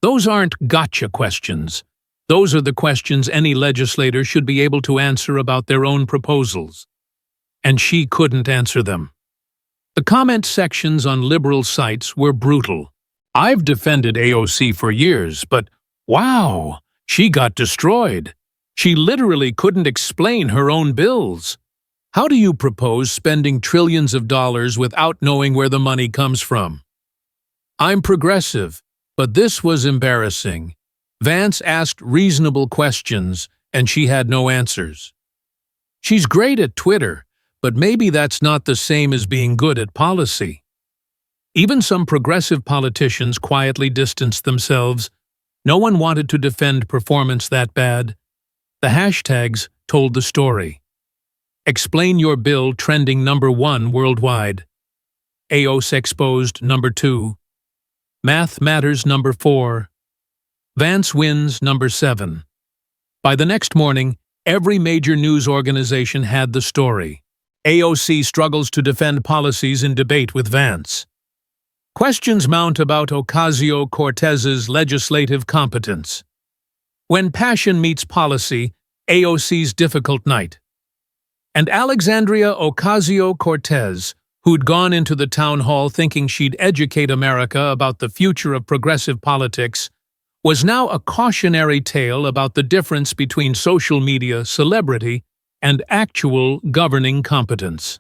Those aren't gotcha questions. Those are the questions any legislator should be able to answer about their own proposals. And she couldn't answer them. The comment sections on liberal sites were brutal. I've defended AOC for years, but wow, she got destroyed. She literally couldn't explain her own bills. How do you propose spending trillions of dollars without knowing where the money comes from? I'm progressive, but this was embarrassing. Vance asked reasonable questions, and she had no answers. She's great at Twitter, but maybe that's not the same as being good at policy. Even some progressive politicians quietly distanced themselves. No one wanted to defend performance that bad. The hashtags told the story. Explain your bill trending #1 worldwide. AOC exposed #2. Math matters #4. Vance wins #7. By the next morning, every major news organization had the story. AOC struggles to defend policies in debate with Vance. Questions mount about Ocasio-Cortez's legislative competence. When passion meets policy, AOC's difficult night. And Alexandria Ocasio-Cortez, who'd gone into the town hall thinking she'd educate America about the future of progressive politics, was now a cautionary tale about the difference between social media celebrity and actual governing competence.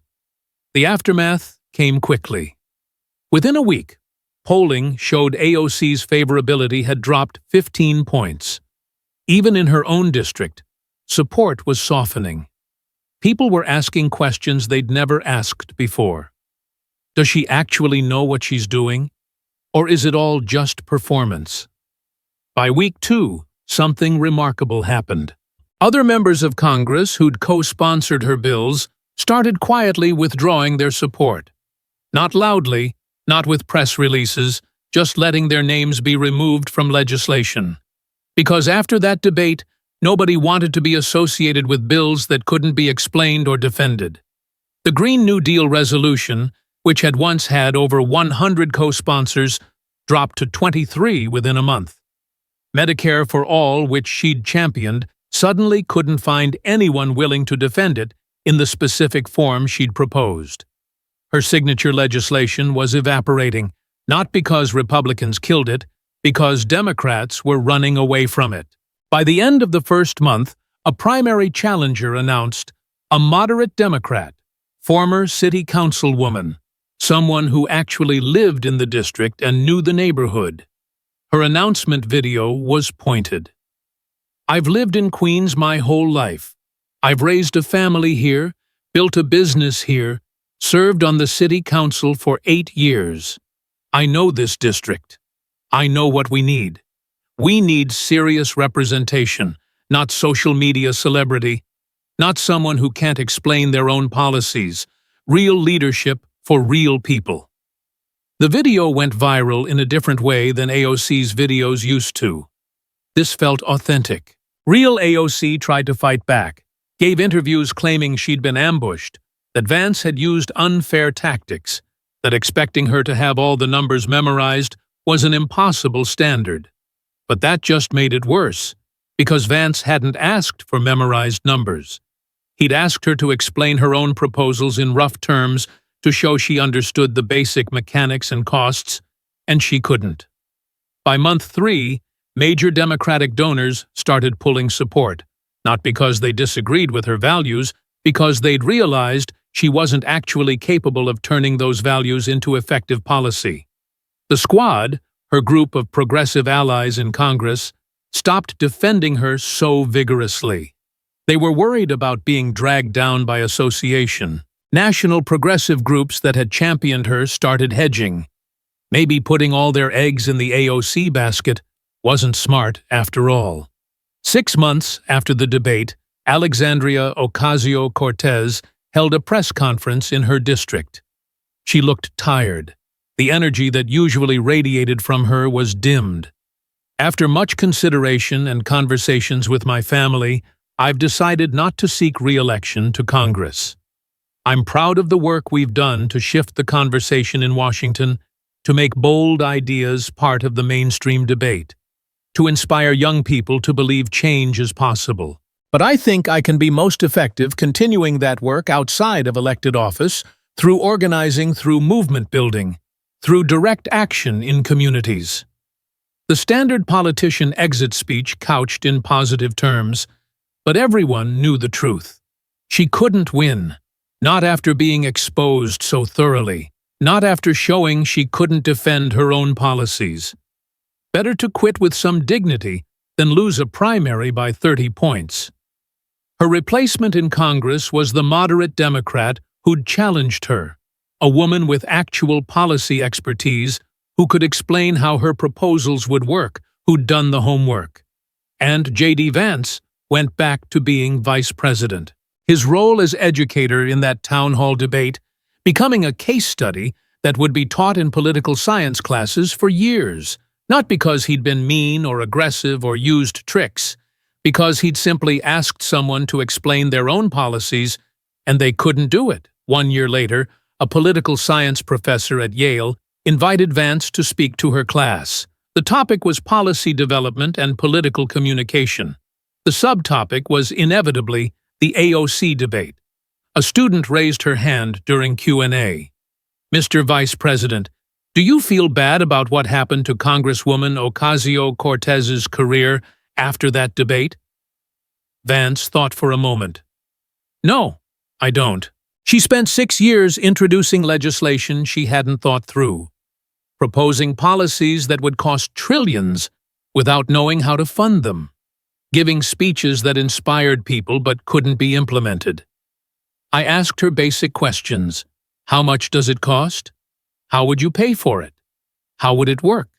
The aftermath came quickly. Within a week, Polling showed AOC's favorability had dropped 15 points. Even in her own district, support was softening. People were asking questions they'd never asked before. Does she actually know what she's doing? Or is it all just performance? By week 2, something remarkable happened. Other members of Congress who'd co-sponsored her bills started quietly withdrawing their support. Not loudly, not with press releases, just letting their names be removed from legislation. Because after that debate, nobody wanted to be associated with bills that couldn't be explained or defended. The Green New Deal resolution, which had once had over 100 co-sponsors, dropped to 23 within a month. Medicare for All, which she'd championed, suddenly couldn't find anyone willing to defend it in the specific form she'd proposed. Her signature legislation was evaporating, not because Republicans killed it, because Democrats were running away from it. By the end of the first month, a primary challenger announced, a moderate Democrat, former city councilwoman, someone who actually lived in the district and knew the neighborhood. Her announcement video was pointed. I've lived in Queens my whole life. I've raised a family here, built a business here, served on the city council for 8 years. I know this district. I know what we need. We need serious representation, not social media celebrity, not someone who can't explain their own policies, real leadership for real people. The video went viral in a different way than AOC's videos used to. This felt authentic. Real AOC tried to fight back, gave interviews claiming she'd been ambushed, that Vance had used unfair tactics, that expecting her to have all the numbers memorized was an impossible standard. But that just made it worse, because Vance hadn't asked for memorized numbers. He'd asked her to explain her own proposals in rough terms to show she understood the basic mechanics and costs, and she couldn't. By month 3, major Democratic donors started pulling support, not because they disagreed with her values, because they'd realized she wasn't actually capable of turning those values into effective policy. The Squad, her group of progressive allies in Congress, stopped defending her so vigorously. They were worried about being dragged down by association. National progressive groups that had championed her started hedging. Maybe putting all their eggs in the AOC basket wasn't smart after all. 6 months after the debate, Alexandria Ocasio-Cortez held a press conference in her district. She looked tired. The energy that usually radiated from her was dimmed. After much consideration and conversations with my family, I've decided not to seek re-election to Congress. I'm proud of the work we've done to shift the conversation in Washington, to make bold ideas part of the mainstream debate, to inspire young people to believe change is possible. But I think I can be most effective continuing that work outside of elected office, through organizing, through movement building, through direct action in communities. The standard politician exit speech couched in positive terms, but everyone knew the truth. She couldn't win. Not after being exposed so thoroughly, not after showing she couldn't defend her own policies. Better to quit with some dignity than lose a primary by 30 points. Her replacement in Congress was the moderate Democrat who'd challenged her, a woman with actual policy expertise who could explain how her proposals would work, who'd done the homework. And J.D. Vance went back to being vice president. His role as educator in that town hall debate, becoming a case study that would be taught in political science classes for years, not because he'd been mean or aggressive or used tricks, because he'd simply asked someone to explain their own policies and they couldn't do it. 1 year later, a political science professor at Yale invited Vance to speak to her class. The topic was policy development and political communication. The subtopic was inevitably the AOC debate. A student raised her hand during Q&A. Mr. Vice President, do you feel bad about what happened to Congresswoman Ocasio-Cortez's career after that debate? Vance thought for a moment. No, I don't. She spent 6 years introducing legislation she hadn't thought through. proposing policies that would cost trillions without knowing how to fund them, giving speeches that inspired people but couldn't be implemented. I asked her basic questions. How much does it cost? How would you pay for it? How would it work?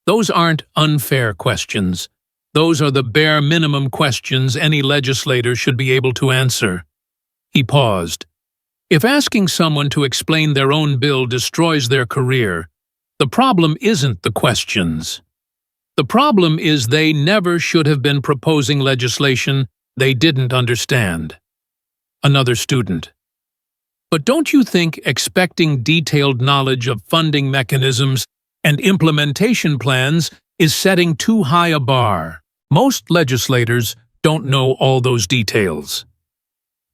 Those aren't unfair questions. Those are the bare minimum questions any legislator should be able to answer. He paused. If asking someone to explain their own bill destroys their career, the problem isn't the questions. The problem is they never should have been proposing legislation they didn't understand. Another student. But don't you think expecting detailed knowledge of funding mechanisms and implementation plans is setting too high a bar? Most legislators don't know all those details.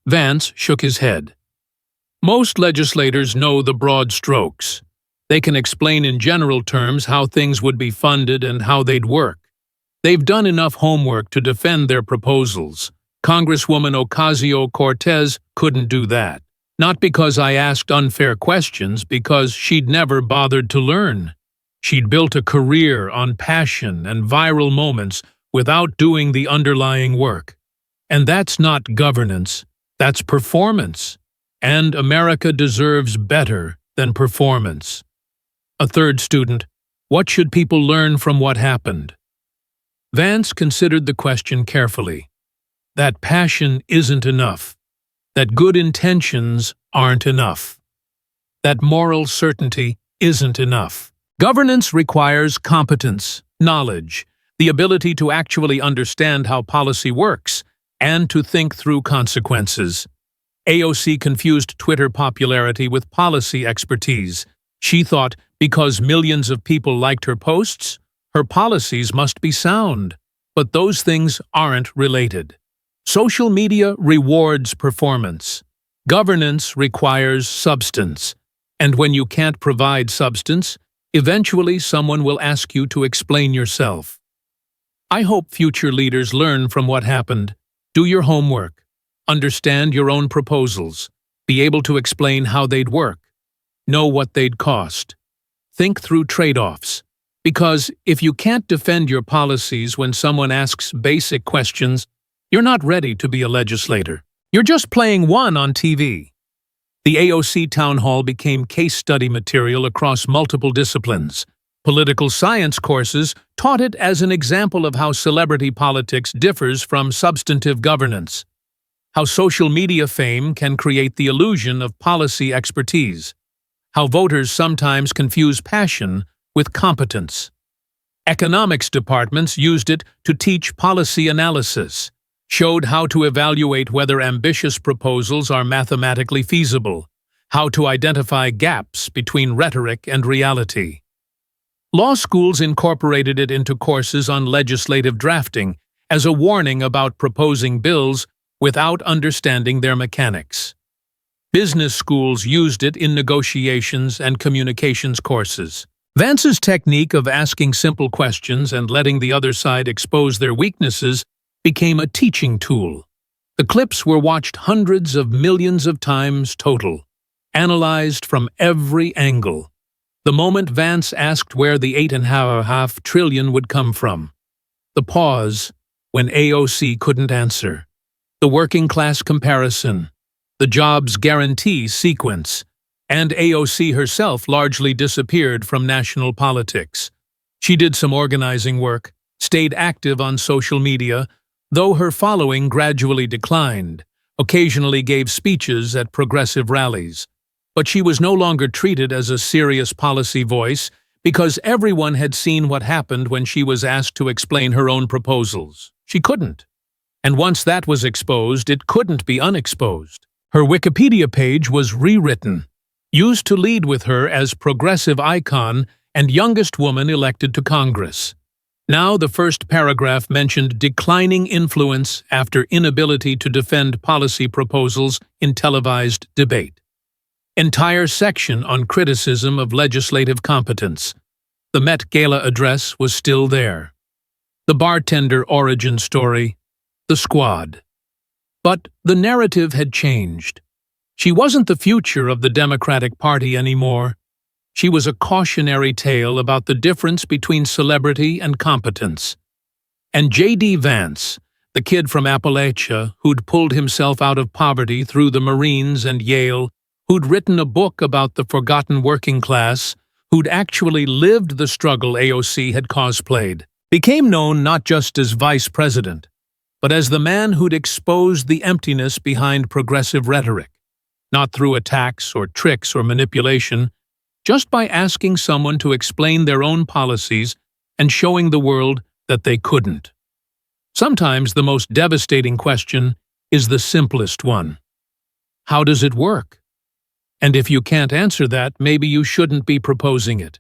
Vance shook his head. Most legislators know the broad strokes. They can explain in general terms how things would be funded and how they'd work. They've done enough homework to defend their proposals. Congresswoman Ocasio-Cortez couldn't do that. Not because I asked unfair questions, because she'd never bothered to learn. She'd built a career on passion and viral moments without doing the underlying work. And that's not governance, that's performance. And America deserves better than performance. A third student. What should people learn from what happened? Vance considered the question carefully. That passion isn't enough. That good intentions aren't enough. That moral certainty isn't enough. Governance requires competence, knowledge, the ability to actually understand how policy works, and to think through consequences. AOC confused Twitter popularity with policy expertise. She thought because millions of people liked her posts, her policies must be sound. But those things aren't related. Social media rewards performance. Governance requires substance. And when you can't provide substance, eventually someone will ask you to explain yourself. I hope future leaders learn from what happened. Do your homework. Understand your own proposals. Be able to explain how they'd work. Know what they'd cost. Think through trade-offs. Because if you can't defend your policies when someone asks basic questions, you're not ready to be a legislator. You're just playing one on TV. The AOC town hall became case study material across multiple disciplines. Political science courses taught it as an example of how celebrity politics differs from substantive governance. How social media fame can create the illusion of policy expertise. How voters sometimes confuse passion with competence. Economics departments used it to teach policy analysis, showed how to evaluate whether ambitious proposals are mathematically feasible, how to identify gaps between rhetoric and reality. Law schools incorporated it into courses on legislative drafting as a warning about proposing bills without understanding their mechanics. Business schools used it in negotiations and communications courses. Vance's technique of asking simple questions and letting the other side expose their weaknesses became a teaching tool. The clips were watched hundreds of millions of times total, analyzed from every angle. The moment Vance asked where the $8.5 trillion would come from. The pause when AOC couldn't answer. The working class comparison. The jobs guarantee sequence. And AOC herself largely disappeared from national politics. She did some organizing work, stayed active on social media, though her following gradually declined, occasionally gave speeches at progressive rallies. But she was no longer treated as a serious policy voice because everyone had seen what happened when she was asked to explain her own proposals. She couldn't. And once that was exposed, it couldn't be unexposed. Her Wikipedia page was rewritten, used to lead with her as progressive icon and youngest woman elected to Congress. Now the first paragraph mentioned declining influence after inability to defend policy proposals in televised debate. Entire section on criticism of legislative competence. The Met Gala address was still there. The bartender origin story. The squad. But the narrative had changed. She wasn't the future of the Democratic Party anymore. She was a cautionary tale about the difference between celebrity and competence. And J.D. Vance, the kid from Appalachia who'd pulled himself out of poverty through the Marines and Yale, who'd written a book about the forgotten working class, who'd actually lived the struggle AOC had cosplayed, became known not just as vice president, but as the man who'd exposed the emptiness behind progressive rhetoric, not through attacks or tricks or manipulation, just by asking someone to explain their own policies and showing the world that they couldn't. Sometimes the most devastating question is the simplest one. How does it work? And if you can't answer that, maybe you shouldn't be proposing it.